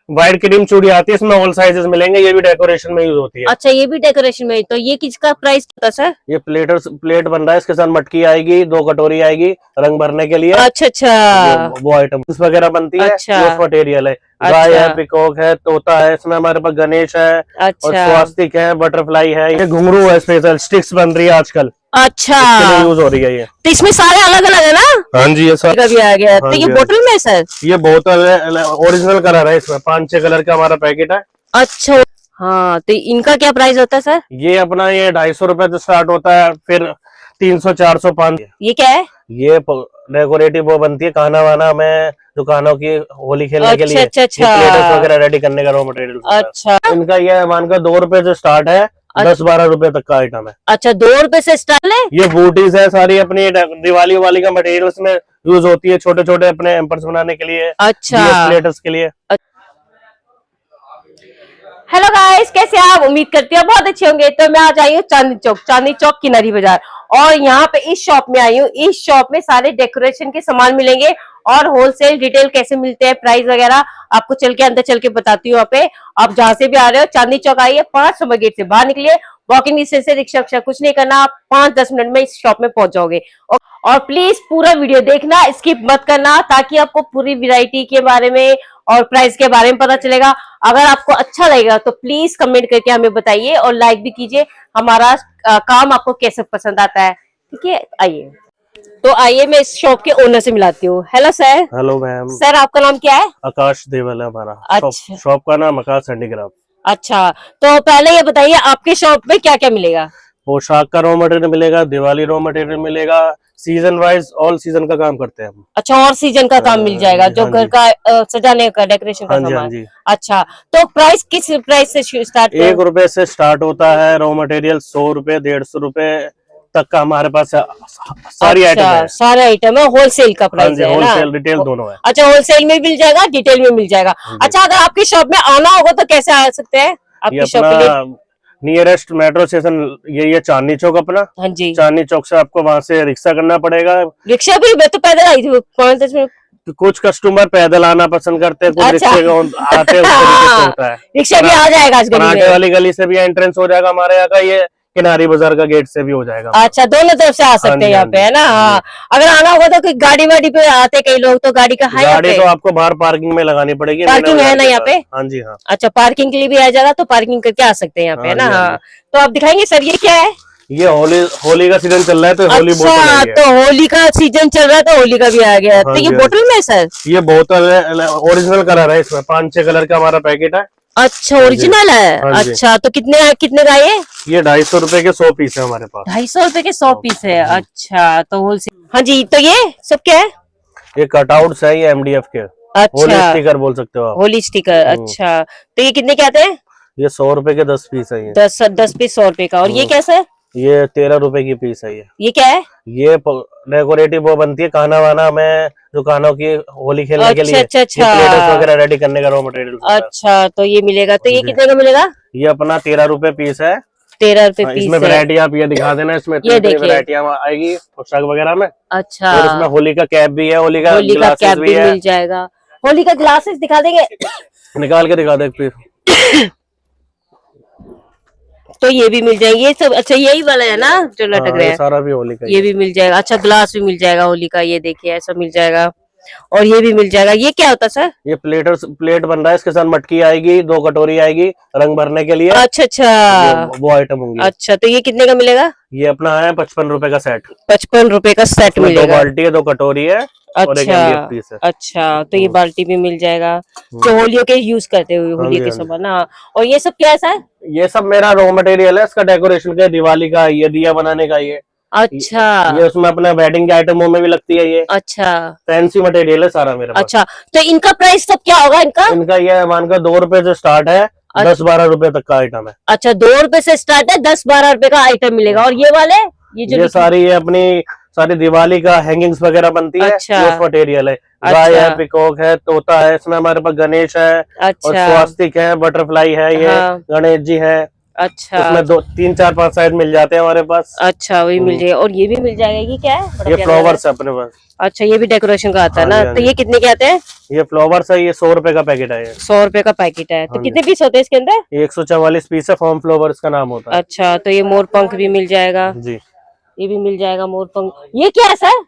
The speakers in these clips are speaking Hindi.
व्हाइट क्रीम चूड़ी आती है, इसमें ऑल साइजेस मिलेंगे, ये भी डेकोरेशन में यूज होती है। अच्छा, ये भी डेकोरेशन में। तो ये किसका प्राइस होता है सर? ये प्लेट बन रहा है, इसके साथ मटकी आएगी, 2 कटोरी आएगी रंग भरने के लिए। अच्छा अच्छा। वो आइटम वगैरह बनती है। अच्छा। ये मटेरियल है, गाय है, पिकॉक है, तोता है, इसमें हमारे पास गणेश है, और अच्छा स्वास्तिक है, बटरफ्लाई है, ये घुंघरू है, स्पेशल स्टिक्स बन रही है आजकल, अच्छा। इसके लिए यूज हो रही है ये। तो इसमें सारे अलग अलग है ना? हाँ जी, ये सब भी आ गया। हाँ तो ये जी, बोतल में है सर? ये बोतल है, ओरिजिनल कलर है, इसमें 5-6 कलर का हमारा पैकेट है। अच्छा हाँ, तो इनका क्या प्राइस होता है सर? ये अपना ये 250 रुपए से स्टार्ट होता है, फिर 300, 400, 500। ये क्या है? ये डेकोरेटिव वो बनती है खाना वाना में, दुकानों की होली खेलने के लिए। अच्छा अच्छा प्लेट्स वगैरह रेडी करने का रॉ मटेरियल। अच्छा। इनका ये मानकर 2 रुपए से स्टार्ट है, 10-12 रुपए तक का आइटम है। अच्छा, 2 रुपए से स्टार्ट है। ये बूटीज है सारी, अपनी दिवाली वाली का मटेरियल्स में यूज होती है, छोटे छोटे अपने एम्पर्स बनाने के लिए। अच्छा। प्लेटर्स के लिए। हेलो गाइस, कैसे आप? उम्मीद करती हूँ बहुत अच्छे होंगे। तो मैं आज आई हूँ चांदनी चौक किनारी बाजार, और यहाँ पे इस शॉप में आई हूँ। इस शॉप में सारे डेकोरेशन के सामान मिलेंगे, और होलसेल रिटेल कैसे मिलते हैं, प्राइस वगैरह आपको अंदर चल के बताती हूँ। यहाँ पे आप जहाँ से भी आ रहे हो, चांदनी चौक आइए, 5 नंबर गेट से बाहर निकलिए, वॉकिंग डिस्टेंस से, रिक्शा कुछ नहीं करना, आप 5-10 मिनट में इस शॉप में पहुंच जाओगे। और प्लीज पूरा वीडियो देखना, स्किप मत करना, ताकि आपको पूरी वैरायटी के बारे में और प्राइस के बारे में पता चलेगा। अगर आपको अच्छा लगेगा तो प्लीज कमेंट करके हमें बताइए, और लाइक भी कीजिए। हमारा काम आपको कैसे पसंद आता है, ठीक है? आइए, तो आइए मैं इस शॉप के ओनर से मिलाती हूँ। Hello sir. Hello ma'am. Sir, आपका नाम क्या है? आकाश देवल है हमारा। अच्छा। शॉप का नाम आकाश हैंडीक्राफ्ट। अच्छा, तो पहले ये बताइए आपके शॉप में क्या क्या मिलेगा? पोशाक का रॉ मटेरियल मिलेगा, दिवाली रॉ मटेरियल मिलेगा, सीजन वाइज ऑल सीजन का काम करते हैं हम। अच्छा, और सीजन का काम मिल जाएगा, जो घर का सजाने का, डेकोरेशन का हाँ सामान। जी। अच्छा, तो प्राइस किस प्राइस से स्टार्ट? 1 रुपए से स्टार्ट होता है रॉ मटेरियल, 100 रुपए, 150 रुपए तक का हमारे पास सारी आइटम है। सारे आइटम है, होलसेल का प्राइस है ना? होलसेल रिटेल दोनों है। अच्छा, होलसेल में मिल जाएगा, डिटेल में मिल जाएगा। अच्छा, अगर आपकी शॉप में आना होगा तो कैसे आ सकते हैं आपकी शॉप के लिए? नियरेस्ट मेट्रो स्टेशन यही है, चांदनी चौक अपना। हाँ जी। चांदनी चौक से आपको वहां से रिक्शा करना पड़ेगा। रिक्शा भी? मैं तो पैदल आई थी 5-10 मिनट। कुछ कस्टमर पैदल आना पसंद करते हैं, कुछ अच्छा। रिक्शे आते हैं, उस तरीके से होता है। रिक्शा भी आ जाएगा आज पराठे वाली गली से भी एंट्रेंस हो जाएगा हमारे यहाँ का, ये किनारी बाजार का गेट से भी हो जाएगा। अच्छा, दोनों तरफ से आ सकते हैं यहाँ पे, है ना? हाँ, अगर आना होगा तो गाड़ी वाड़ी पे आते कई लोग, तो गाड़ी का है? गाड़ी तो आपको बाहर पार्किंग में लगानी पड़ेगी। पार्किंग है ना यहाँ पे? हाँ जी हाँ। अच्छा, पार्किंग के लिए भी आ जाएगा, तो पार्किंग करके आ सकते हैं यहाँ पे, है ना? हाँ, तो आप दिखाएंगे सर, ये क्या है? ये होली का सीजन चल रहा है, तो होली बोतल अच्छा, तो होली का सीजन चल रहा है, तो होली का भी आ गया। तो ये बोतल में है सर? ये बोतल है, ओरिजिनल कलर है, इसमें 5-6 कलर का हमारा पैकेट है। अच्छा, ओरिजिनल है। अच्छा, तो कितने का ये 250 रुपए के 100 पीस है हमारे पास। 250 रुपए के 100 पीस है। अच्छा, तो होलसेल। हाँ जी, तो ये सब क्या है? ये कटआउट्स है, ये MDF के। अच्छा, होली स्टिकर बोल सकते हो आप। होली स्टिकर। अच्छा, तो ये कितने के आते हैं? ये 100 रुपए के 10 पीस है। ये 10 पीस 100 रुपए का। और ये कैसा है? ये 13 रुपए की पीस है। ये क्या है? ये डेकोरेटिव वो बनती है खाना वाना में, दुकानों की होली खेलने के लिए। अच्छा। प्लेट्स वगैरह रेडी करने का रॉ मटेरियल। अच्छा, तो ये मिलेगा। तो ये कितने का मिलेगा? ये अपना 13 रुपए पीस है। 13 रुपए पीस। इसमें वैरायटी आप ये दिखा देना, इसमें वैरायटी आएगी पोशाक वगैरह में। अच्छा, और इसमें होली का कैप भी है, होली का कैप भी मिल जाएगा। होली का ग्लासेस दिखा देंगे? निकाल के दिखा दे फिर। तो ये भी मिल जाएंगे, ये सब। अच्छा, यही वाला है ना जो लटक रहा है? सारा भी होली का। ये भी मिल जाएगा। अच्छा, ग्लास भी मिल जाएगा होली का, ये देखिए ऐसा मिल जाएगा। और ये भी मिल जाएगा। ये क्या होता है सर? ये प्लेट बन रहा है, इसके साथ मटकी आएगी, 2 कटोरी आएगी रंग भरने के लिए। अच्छा, वो आइटम होंगी। अच्छा, तो ये कितने का मिलेगा? ये अपना है 55 रुपए का सेट। 55 रुपए का सेट मिलेगा। 2 बाल्टी है, 2 कटोरी है। अच्छा। अच्छा, तो ये बाल्टी भी मिल जाएगा, जो होलियों के यूज करते हुए, होली के सामान ना। और ये सब क्या है सर? ये सब मेरा रॉ मटेरियल है, इसका डेकोरेशन का, दिवाली का, ये दिया बनाने का। ये अच्छा, ये उसमें अपना वेडिंग के आइटमों में भी लगती है ये। अच्छा, फैंसी मटेरियल है सारा मेरे पास। अच्छा, तो इनका प्राइस सब क्या होगा? इनका ये मानकर 2 रुपए से स्टार्ट है, 10-12 रुपए तक का आइटम है। अच्छा, 2 रुपए से स्टार्ट है, 10-12 रुपए का आइटम मिलेगा। और ये वाले ये सारी ये अपनी सारी दिवाली का हैंगिंग्स वगैरह बनती है। अच्छा। मटेरियल है, गाय है, पिकॉक है, तोता है, इसमें हमारे पास गणेश है, और स्वास्तिक है, बटरफ्लाई है, ये गणेश जी है। अच्छा उसमें 2 3 4 5 साइज मिल जाते हैं हमारे पास। अच्छा, वही मिल जाएगा। और ये भी मिल जाएगा, ये क्या है? बड़ा ये प्यारा लग रहा फ्लावर्स है अपने पास। है। अच्छा, ये भी डेकोरेशन का आता है हाँ ना? जी, हाँ तो जी। ये कितने के आते हैं? ये फ्लावर्स है, ये 100 रुपए का पैकेट है ये। 100 रुपए का पैकेट है। तो हाँ जी। कितने पीस होते हैं इसके अंदर? ये 144 पीस है, फॉर्म फ्लावर्स का नाम होता है। अच्छा, तो ये मोर पंख भी मिल जाएगा, जी। ये भी मिल जाएगा मोर पंख। ये क्या है सर?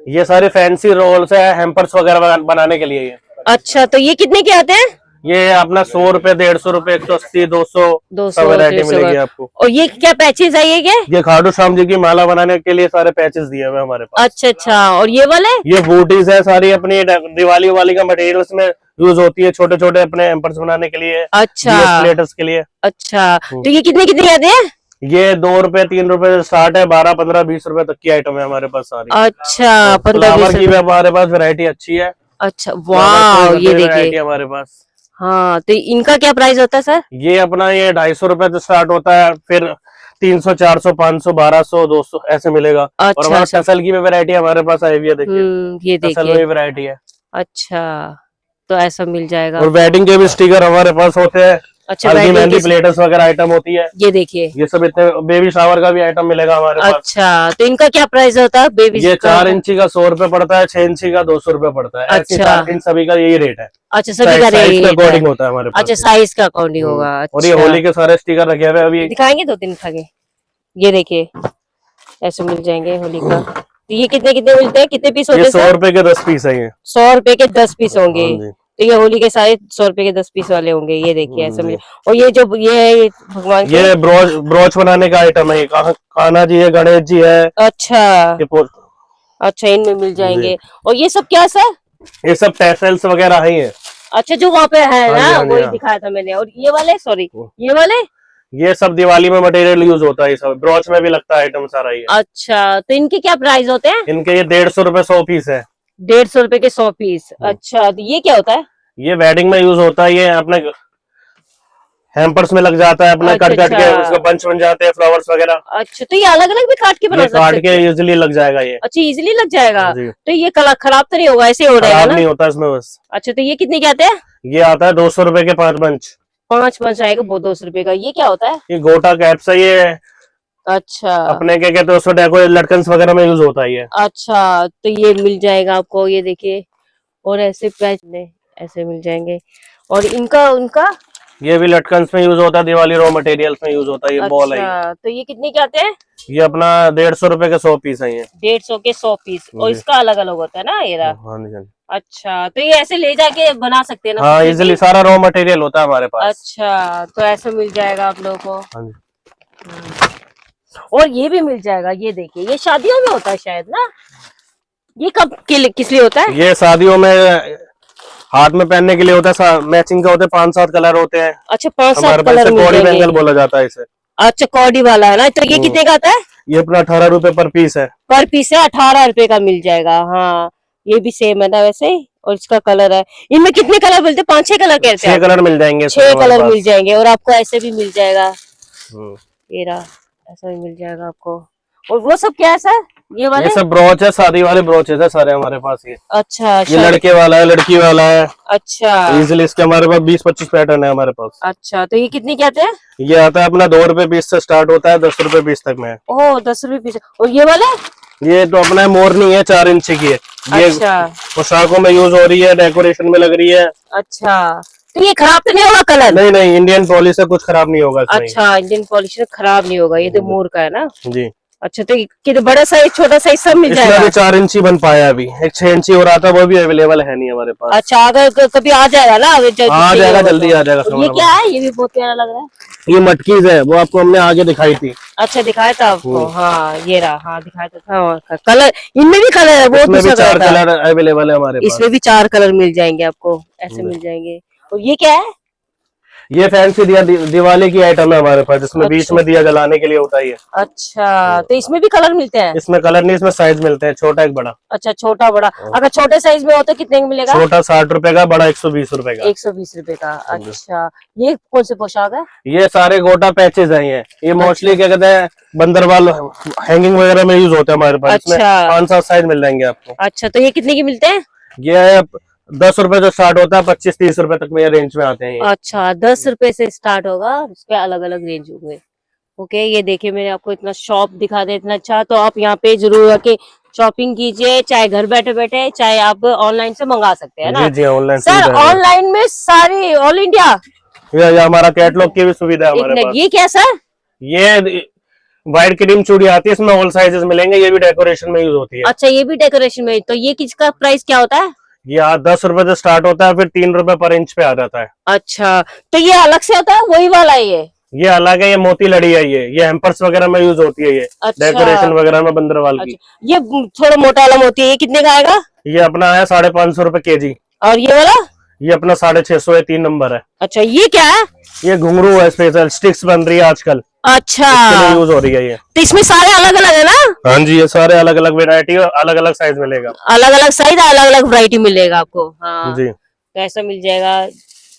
ये सारे फैंसी रोल्स है, हैम्पर्स वगैरह बनाने के लिए ये। अच्छा, तो ये कितने के आते हैं? ये अपना 100 रुपए, 150 रुपए, 180, 200 200 वैरायटी 300 मिलेगी का। आपको। और ये क्या पैचेज है, ये क्या? ये खाटू श्याम जी की माला बनाने के लिए सारे पैचेस दिए हुए हैं हमारे पास। अच्छा अच्छा, और ये वाले? ये बूटीज है सारी, अपनी दिवाली वाली का मटेरियल्स में यूज होती है, छोटे छोटे अपने हैम्पर्स बनाने के लिए, अच्छा प्लेटर्स के लिए। अच्छा, तो ये कितने कितने के आते हैं? ये 2 रुपए 3 रुपए से स्टार्ट है, 12 15 20 रुपए तक की आइटम है हमारे पास सारी। अच्छा, 15 फ्लावर 20 की भी हमारे पास वैरायटी अच्छी है। अच्छा, वाह, ये वैरायटी देखिए। हमारे पास। हाँ, तो इनका क्या प्राइस होता है सर? ये अपना ये 250 रुपए से स्टार्ट होता है, फिर 300 400 500 1200 200 ऐसे मिलेगा। और अच्छा हमारा अच्छा, टसल की भी वैरायटी हमारे पास आई हुई है, देखिए ये टसल में देखिए। भी वैरायटी है। अच्छा, तो ऐसा मिल जाएगा। और वेडिंग के भी स्टिकर हमारे पास होते हैं। अच्छा, हल्दी wedding मेहंदी के- प्लेटर्स वगैरह आइटम होती है। ये देखिए। ये सब इतने, बेबी शावर का भी आइटम मिलेगा हमारे पास। अच्छा, तो इनका क्या प्राइस होता है बेबी? ये 4 इंची का 100 रुपए पड़ता है, 6 इंची का 200 रुपए पड़ता है। ऐसे अच्छा। इन सभी का यही रेट है। अच्छा, सभी का साइज रेट के है। अकॉर्डिंग होता है हमारे पास। अच्छा, साइज का अकाउंटिंग होगा। और ये अच्छा, होली के सारे स्टिकर रखे हुए हैं अभी। दिखाएंगे 2 3 दिखाएंगे। ये देखिए, ऐसे मिल जाएंगे होली का। तो ये कितने कितने मिलते हैं, कितने पीस होते ये हैं 100 सर? रुपए के 10 पीस है ये। 100 रुपए के 10 पीस होंगे। हाँ जी। तो ये होली के सारे 100 रुपए के 10 पीस वाले होंगे। ये देखिए, ऐसे मिल। जी। और ये जो ये भगवान के, ये ब्रोच बनाने का आइटम है, ये कान्हा जी है, गणेश जी है। अच्छा ये अच्छा, इनमें मिल जाएंगे। और ये सब क्या है सर? ये सब टैसल्स वगैरह ही है। अच्छा, जो वहाँ पे है हाँ ना, जी, हाँ जी, वही हाँ। दिखाया था मैंने। और ये वाले, सॉरी, ये वाले? ये सब दिवाली में मटेरियल यूज होता है, ये सब ब्रोच में भी लगता है आइटम सारा ये। अच्छा, तो इनके क्या प्राइस होते हैं? इनके ये 150 रुपए 100 पीस है। 150 रुपए के 100 पीस। अच्छा, तो ये क्या होता है? ये वेडिंग में यूज होता है, ये अपने हैम्पर्स में लग जाता है, अपने अच्छा, कट कट के अच्छा। उसके बंच बन जाते हैं, फ्लावर्स वगैरह। अच्छा, तो ये अलग अलग भी काट के बना ये काट सकते के हैं? इजिली लग जाएगा ये। अच्छा, इजीली लग जाएगा। जी। तो ये कलर खराब तो नहीं होगा, ऐसे हो रहेगा खराब ना? नहीं होता इसमें बस। अच्छा, तो ये कितने के आते हैं? ये आता है 200 रुपए के 5 बंच। 5 पंच आएगा, वो 200 रुपए का। ये क्या होता है? ये गोटा कैप्स है, ये अच्छा अपने क्या कहते हैं उसको, डेकोरेट लटकन वगैरह में यूज होता है ये। अच्छा, तो ये मिल जाएगा आपको, ये देखिए। और ऐसे पैच ऐसे मिल जाएंगे। और इनका उनका ये भी लटकन में यूज होता है, दिवाली रॉ मटेरियल्स में यूज होता है, ये बॉल है ये। अच्छा, तो ये कितने के आते हैं? ये अपना 150 रुपए के 100 पीस है ये। 150 के 100 पीस। और जी। इसका अलग अलग होता है ना, ये रहा। हाँ जी, हाँ जी। अच्छा, तो ये ऐसे ले जाके बना सकते हैं ना? हाँ, कुछ भी? इजिली सारा रॉ मटेरियल होता है हमारे पास। अच्छा, तो ऐसे मिल जाएगा आप लोगों को। हाँ जी। और ये भी मिल जाएगा, ये देखिए, ये शादियों में होता है शायद ना? ये कब किस लिए होता है? ये शादियों में हाथ में पहनने के लिए होता है, मैचिंग का होता है, 5-7 कलर होते हैं अच्छा, 5-7 हमारे पास। कलर मिल कॉडी जाएंगे। बैंगल बोला जाता है इसे। अच्छा, कॉडी वाला है ना? तो ये कितने का आता है? ये अपना 18 रुपए पर पीस है। पर पीस है, 18 रुपए का मिल जाएगा। हाँ, ये भी सेम है ना वैसे। और इसका कलर है, इनमें कितने कलर मिलते हैं? 5-6 कलर कहते 6 हैं? कलर मिल जाएंगे इसमें 6 हमारे कलर पास। मिल जाएंगे। और आपको ऐसे भी मिल जाएगा, हम्म। ये रहा, ऐसा भी मिल जाएगा आपको। और वो सब क्या है सर, ये वाले? ये सब ब्रोच है, शादी वाले ब्रोचेस है सारे हमारे पास। ये अच्छा ये लड़के वाला है, लड़की वाला है। अच्छा इजिली इसके हमारे पास 20-25 पैटर्न है हमारे पास। अच्छा, तो ये कितने के आते हैं? ये आता है अपना 2 रुपए पीस से स्टार्ट होता है, 10 रुपए पीस तक में। ओह, 10 रुपए पीस। और ये वाले? ये तो अपना मोरनी है, 4 इंच की है ये। अच्छा पोशाकों में यूज हो रही है, डेकोरेशन में लग रही है। अच्छा, तो ये खराब तो नहीं होगा कलर? नहीं नहीं, इंडियन पॉलिश से कुछ खराब नहीं होगा इसमें। अच्छा, इंडियन पॉलिश से खराब नहीं होगा। ये तो मोर का है ना? जी। अच्छा, तो कितने, बड़ा साइज छोटा साइज सब मिल इसमें जाएगा? भी 4 इंची बन पाया अभी, एक 6 इंची हो रहा था, वो भी अवेलेबल है नहीं हमारे पास। अच्छा, अगर कभी आ जाएगा ना, अभी आ जाएगा, जल्दी आ जाएगा। और ये क्या है? ये भी बहुत प्यारा लग रहा है। ये मटकीज है, वो आपको हमने आगे दिखाई थी। अच्छा, दिखाया था आपको? हाँ, ये रहा। हाँ, दिखाया था। कलर, इनमें भी कलर है? वो इसमें भी दूसरा 4 कलर था। कलर अवेलेबल है हमारे पास। इसमें भी 4 कलर मिल जाएंगे आपको, ऐसे मिल जाएंगे। और ये क्या है? ये फैंसी दिवाली की आइटम है हमारे पास, जिसमें बीच अच्छा। में दिया जलाने के लिए होता है ये। अच्छा, तो इसमें भी कलर मिलते हैं? इसमें कलर नहीं, इसमें साइज मिलते हैं, छोटा एक बड़ा। अच्छा, छोटा बड़ा। अगर छोटे साइज में हो तो कितने का मिलेगा? छोटा 60 रुपए का, बड़ा 120 रुपए का। 120 रुपए का। अच्छा, ये कौन सी पोशाक है? ये सारे गोटा पैचेज हैं ये मोस्टली क्या कहते हैं, बंदरवाल हैंगिंग वगैरह में यूज होता है हमारे पास। इसमें अच्छा। 5-7 साइज मिल जाएंगे आपको। अच्छा, तो ये कितने की मिलते हैं? ये है 10 रुपए जो स्टार्ट होता है, 25-30 रुपए तक में रेंज में आते हैं ये। अच्छा, 10 रुपए से स्टार्ट होगा, उसके अलग अलग रेंज होंगे। ओके, ये देखिए मैंने आपको इतना शॉप दिखा दे, इतना अच्छा, तो आप यहाँ पे जरूर आके शॉपिंग कीजिए, चाहे घर बैठे बैठे, चाहे आप ऑनलाइन से मंगा सकते हैं ना। जी जी, ऑनलाइन सर ऑनलाइन में सारी ऑल इंडिया, ये हमारा कैटलॉग की भी सुविधा है एक हमारे मिनट, पास। ये क्या सर? ये वाइट क्रीम चूड़ी आती है, इसमें ऑल साइजेस मिलेंगे, ये भी डेकोरेशन में यूज होती है। अच्छा, ये भी डेकोरेशन में, तो ये किसका प्राइस क्या होता है? ये 10 रुपए से स्टार्ट होता है, फिर 3 रुपए पर इंच पे आ जाता है। अच्छा, तो ये अलग से होता है, वही वाला है ये अलग है, ये मोती लड़ी है, ये हेम्पर्स वगैरह में यूज होती है, ये अच्छा। डेकोरेशन वगैरह में बंदरवाल की। अच्छा, ये थोड़ा मोटा वाला मोती है, ये कितने का आएगा? ये अपना है 550 रुपए kg। और ये वाला? ये अपना 650 है, 3 नंबर है। अच्छा, ये क्या है? ये घुंघरू है, स्पेशल स्टिक्स बन रही है आजकल, अच्छा, इसके लिए यूज हो रही है ये। तो इसमें सारे अलग अलग है ना? हाँ जी, ये सारे अलग अलग वेरायटी और अलग अलग साइज मिलेगा। अलग अलग साइज, अलग अलग वैरायटी मिलेगा आपको। हाँ, जी तो ऐसा मिल जाएगा।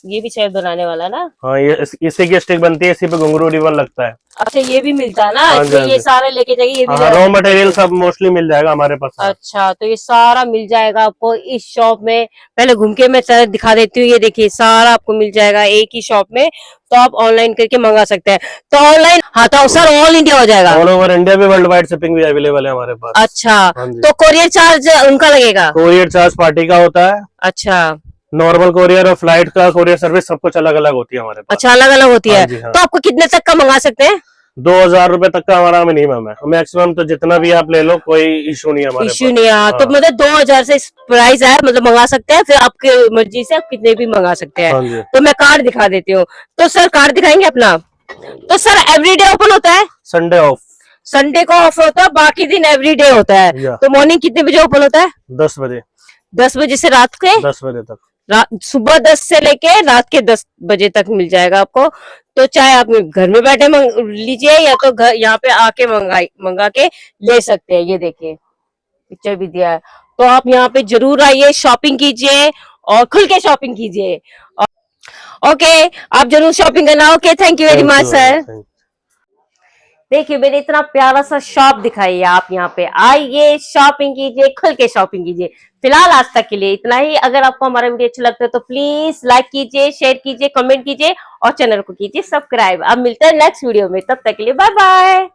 ये भी शायद बनाने वाला ना? हाँ, ये इसी की स्टिक बनती है, इसी पे घुंघरू रिबन लगता है। अच्छा, ये भी मिलता है ना? हाँ जी, तो हाँ ये जी। सारे लेके जाइए, ये भी हाँ, रॉ मटेरियल सब मोस्टली मिल जाएगा हमारे पास। अच्छा, तो ये सारा मिल जाएगा आपको इस शॉप में। पहले घूम के मैं चल दिखा देती हूँ, ये देखिए सारा आपको मिल जाएगा एक ही शॉप में, तो आप ऑनलाइन करके मंगा सकते हैं। तो ऑनलाइन, हाँ, तो सर ऑल इंडिया हो जाएगा? ऑल ओवर इंडिया भी, वर्ल्ड वाइड शिपिंग भी अवेलेबल है हमारे पास। अच्छा, हाँ जी। तो कोरियर चार्ज उनका लगेगा? कोरियर चार्ज पार्टी का होता है, अच्छा नॉर्मल कोरियर और फ्लाइट का कोरियर सर्विस सब कुछ अलग अलग होती है हमारे पास। अच्छा, अलग अलग होती है। हाँ जी, हाँ। तो आपको कितने तक का मंगा सकते हैं? 2000 रुपए तक का हमारा मिनिमम है, मैक्सिमम तो जितना भी आप ले लो कोई इशू नहीं है हमारे इश्यू पास। नहीं है। हाँ, तो हाँ। मतलब 2000 से प्राइस है, मतलब मंगा सकते हैं, फिर आपकी मर्जी से आप कितने भी मंगा सकते हैं। हाँ जी। तो मैं कार्ड दिखा देती हूँ। तो सर कार्ड दिखाएंगे अपना? तो सर एवरीडे ओपन होता है? संडे ऑफ, संडे को ऑफ होता है, बाकी दिन एवरीडे होता है। या। तो मॉर्निंग कितने बजे ओपन होता है? 10 बजे, 10 बजे से रात के 10 बजे तक। सुबह 10 से लेके रात के 10 बजे तक मिल जाएगा आपको। तो चाहे आप घर में बैठे लीजिए, या तो घर यहाँ पे आके मंगा के ले सकते हैं। ये देखिए पिक्चर भी दिया है, तो आप यहाँ पे जरूर आइए, शॉपिंग कीजिए और खुल के शॉपिंग कीजिए। ओके, आप जरूर शॉपिंग करना। Okay, thank you very much sir. देखिए मैंने इतना प्यारा सा शॉप दिखाई है, आप यहाँ पे आइए, शॉपिंग कीजिए, खुल के शॉपिंग कीजिए। फिलहाल आज तक के लिए इतना ही। अगर आपको हमारा वीडियो अच्छा लगता है तो प्लीज लाइक कीजिए, शेयर कीजिए, कमेंट कीजिए और चैनल को कीजिए सब्सक्राइब। अब मिलते हैं नेक्स्ट वीडियो में, तब तक के लिए बाय बाय।